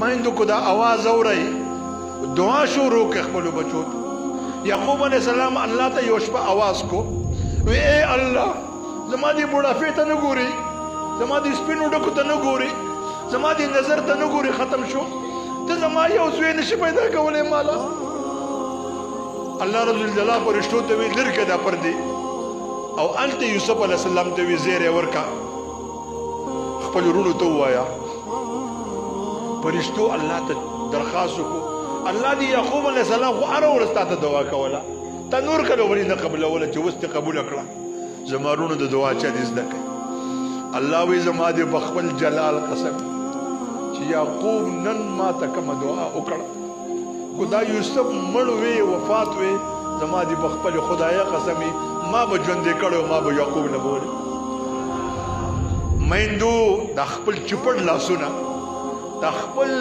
میندو کو دا आवाज اوري دعا شروع کړ خپل بچو یعقوب علیہ السلام الله ته یو شپه आवाज کو وی اے الله زما دي بوډافه ته نه ګوري زما دي سپینو ډکو ته نه ګوري زما دي نظر ته نه ګوري ختم شو ته زما یو زوی نشي پیدا کولای مالا الله رب الجلال فرشتو ته وی لرکه دا پردي او انت یوسف علیہ السلام ته وی زیره ورکا خپل ورونو ته وایا فرشتو الله ته درخواست کو الله دی یعقوب علیہ السلام خو اره ورسته دعا کوله تنور کله ولې نه قبل ولا چې وست قبول کړه زمارونو د دعا چا دې زده کوي الله وی زما دې بخبل جلال قسم چې یعقوب نن ما ته کوم دعا وکړه خدا یوسف مړ وی وفات وی زما دې بخبل خدایا قسمي ما به ژوند کړو ما به یعقوب نه بوله میندو د خپل چپړ لاسونه د خپل